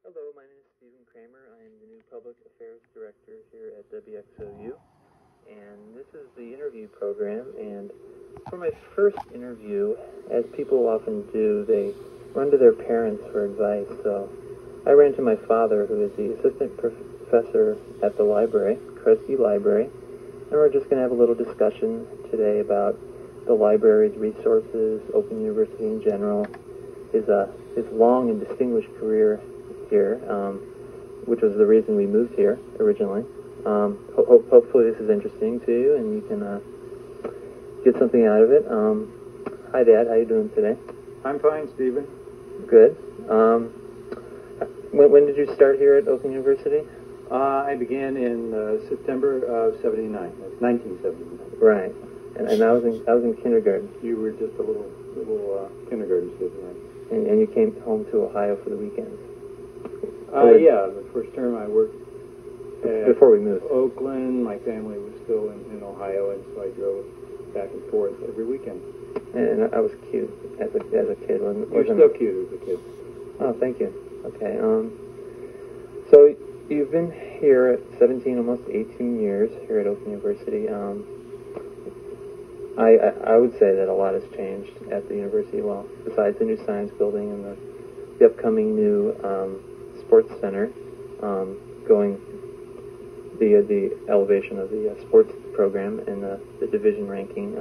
Hello, my name is Cramer. I am the new Public Affairs Director here at WXOU, and this is the interview program. And for my first interview, as people often do, they run to their parents for advice. So I ran to my father, who is the assistant professor at the library, Kresge Library, and we're just going to have a little discussion today about the library's resources, Oakland University in general, his long and distinguished career here, which was the reason we moved here originally. Hopefully this is interesting to you and you can get something out of it. Hi, Dad. How you doing today? I'm fine, Stephen. Good. When did you start here at Oakland University? I began in September of '79. That's 1979. Right. And I was in kindergarten. You were just a little kindergarten student, right? And you came home to Ohio for the weekends. Yeah, the first term I worked before we moved. Oakland. My family was still in Ohio, and so I drove back and forth every weekend. And I was cute as a kid. You're still cute as a kid. Oh, thank you. Okay. So you've been here at 17, almost 18 years here at Oakland University. I would say that a lot has changed at the university. Well, besides the new science building and the upcoming new sports center, going the elevation of the sports program and the division ranking.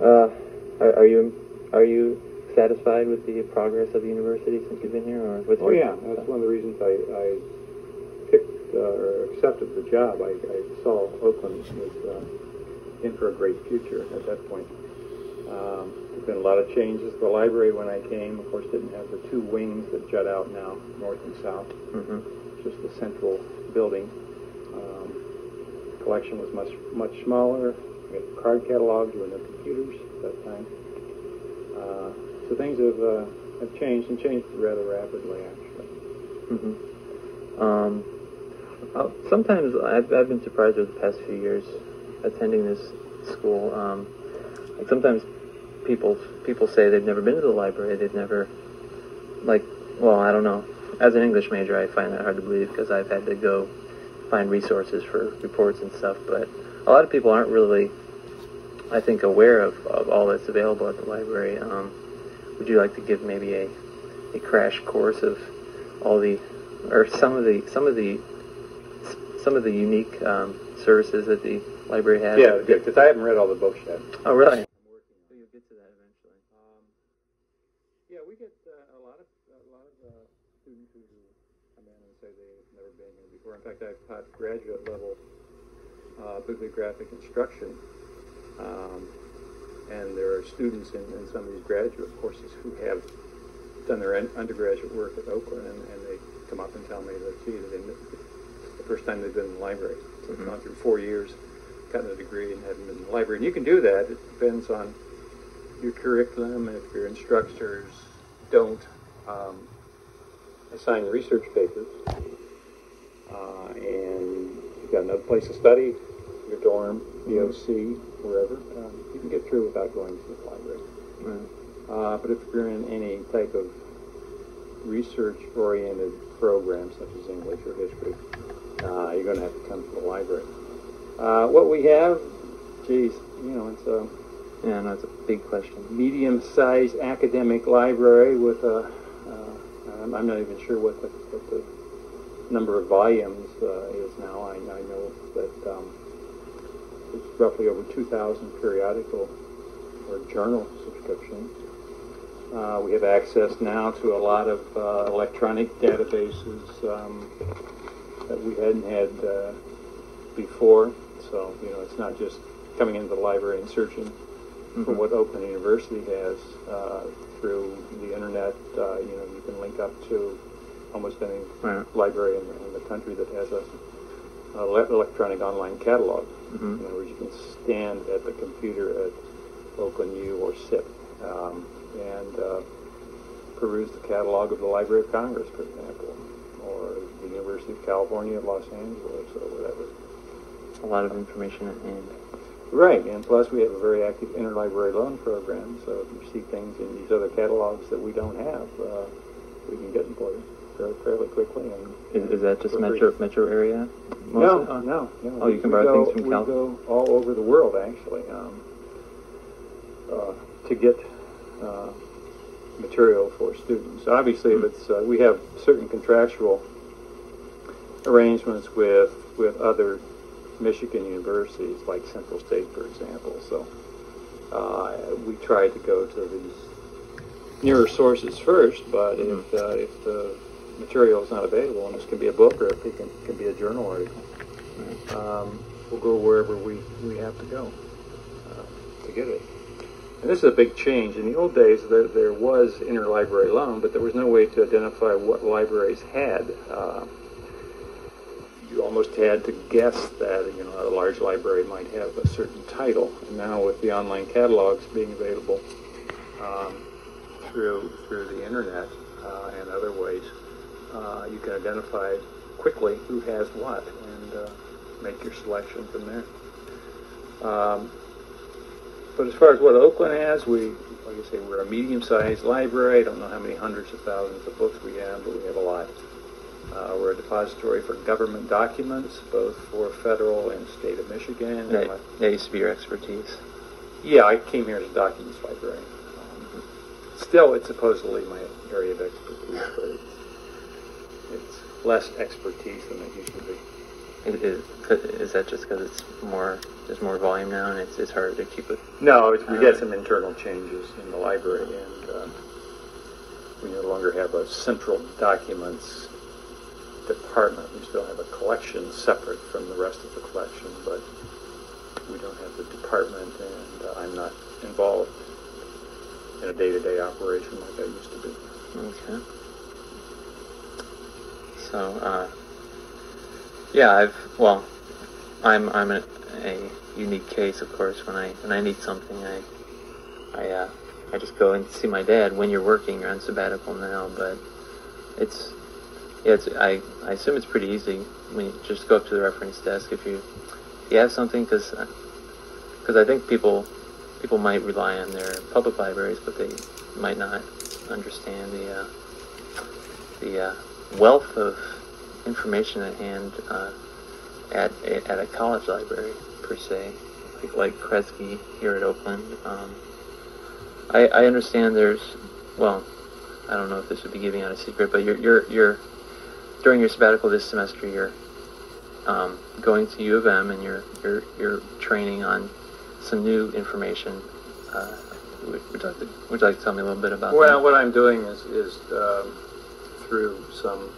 Are you satisfied with the progress of the university since you've been here? Or yeah, that's one of the reasons I picked or accepted the job. I saw Oakland was in for a great future at that point. There's been a lot of changes. The library, when I came, of course, didn't have the two wings that jut out now, north and south. Mm-hmm. Just the central building. Collection was much smaller. We had card catalogs. There were no computers at that time. So things have changed, and changed rather rapidly, actually. Mm-hmm. Sometimes I've been surprised over the past few years attending this school. Like sometimes people say they've never been to the library. They've never, well, I don't know. As an English major, I find that hard to believe because I've had to go find resources for reports and stuff. But a lot of people aren't really, I think, aware of all that's available at the library. Would you like to give maybe a crash course of all the, or some of the unique services that the library has? Yeah, good, because I haven't read all the books yet. Oh, really? So you'll get to that eventually. Yeah, we get a lot of students who come in and say they've never been here before. In fact, I've taught graduate level bibliographic instruction, and there are students in some of these graduate courses who have done their undergraduate work at Oakland, and they come up and tell me that, gee, it's the first time they've been in the library. So they've gone through 4 years, gotten a degree, and haven't been in the library. And you can do that. It depends on your curriculum, and if your instructors don't assign research papers, and you've got another place to study, your dorm, WXOU, wherever, you can get through without going to the library. Right. But if you're in any type of research-oriented program, such as English or history, you're going to have to come to the library. What we have, geez, it's a... Yeah, no, it's a big question. Medium-sized academic library with I'm not even sure what the number of volumes is now. I know that it's roughly over 2,000 periodical or journal subscriptions. We have access now to a lot of electronic databases that we hadn't had before. So, it's not just coming into the library and searching for what Oakland University has through the internet. You can link up to almost any library in the country that has a electronic online catalog. Where you can stand at the computer at Oakland U or SIP and peruse the catalog of the Library of Congress, for example, or the University of California at Los Angeles or whatever. A lot of information at hand. Right, and plus we have a very active interlibrary loan program, so if you see things in these other catalogs that we don't have, we can get them for you. fairly quickly. And Is that just for free. metro area? No, Mostly? no. Oh, you can borrow things from We go all over the world, actually, to get material for students. Obviously, if it's we have certain contractual arrangements with other Michigan universities, like Central State, for example. So we try to go to these nearer sources first, but if the material is not available, and this can be a book or it can be a journal article, we'll go wherever we have to go to get it. And this is a big change. In the old days, there was interlibrary loan, but there was no way to identify what libraries had. You almost had to guess that a large library might have a certain title. And now with the online catalogs being available through the internet and other ways, you can identify quickly who has what and make your selection from there. But as far as what Oakland has, like I say, we're a medium-sized library. I don't know how many hundreds of thousands of books we have, but we have a lot. We're a depository for government documents, both for federal and state of Michigan. That used to be your expertise. Yeah, I came here as a documents librarian. Still, it's supposedly my area of expertise, but it's less expertise than it used to be. Is that just because there's more volume now, and it's harder to keep it? No, we had some internal changes in the library, and we no longer have a central documents department. We still have a collection separate from the rest of the collection, but we don't have the department, and I'm not involved in a day-to-day operation like I used to be. Okay. So, yeah, I'm a unique case, of course. When I need something, I just go and see my dad. When you're working, you're on sabbatical now, but I assume it's pretty easy when you just go up to the reference desk if you have something, because I think people might rely on their public libraries, but they might not understand the wealth of information at hand at a college library per se, like Kresge here at Oakland. I understand I don't know if this would be giving out a secret, but you're during your sabbatical this semester, you're going to U of M, and you're training on some new information. Would you like to tell me a little bit about that? Well, what I'm doing is through some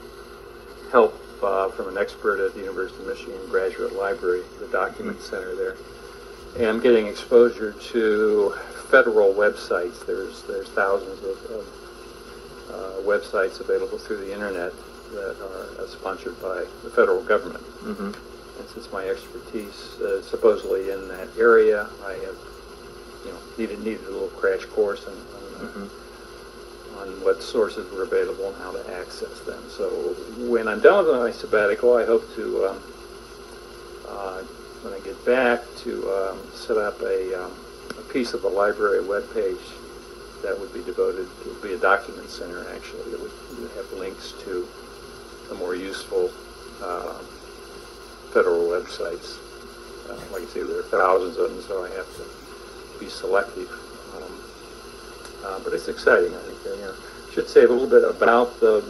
help from an expert at the University of Michigan Graduate Library, the Document Center there, and I'm getting exposure to federal websites. There's thousands of websites available through the internet that are sponsored by the federal government. Mm-hmm. And since my expertise is supposedly in that area, I have needed a little crash course on what sources were available and how to access them. So when I'm done with my sabbatical, I hope to, when I get back, to set up a piece of the library webpage that would be devoted to be a document center, actually, that would have links to the more useful federal websites. Like I say, there are thousands of them, so I have to be selective. But it's exciting, I think. I should say a little bit about the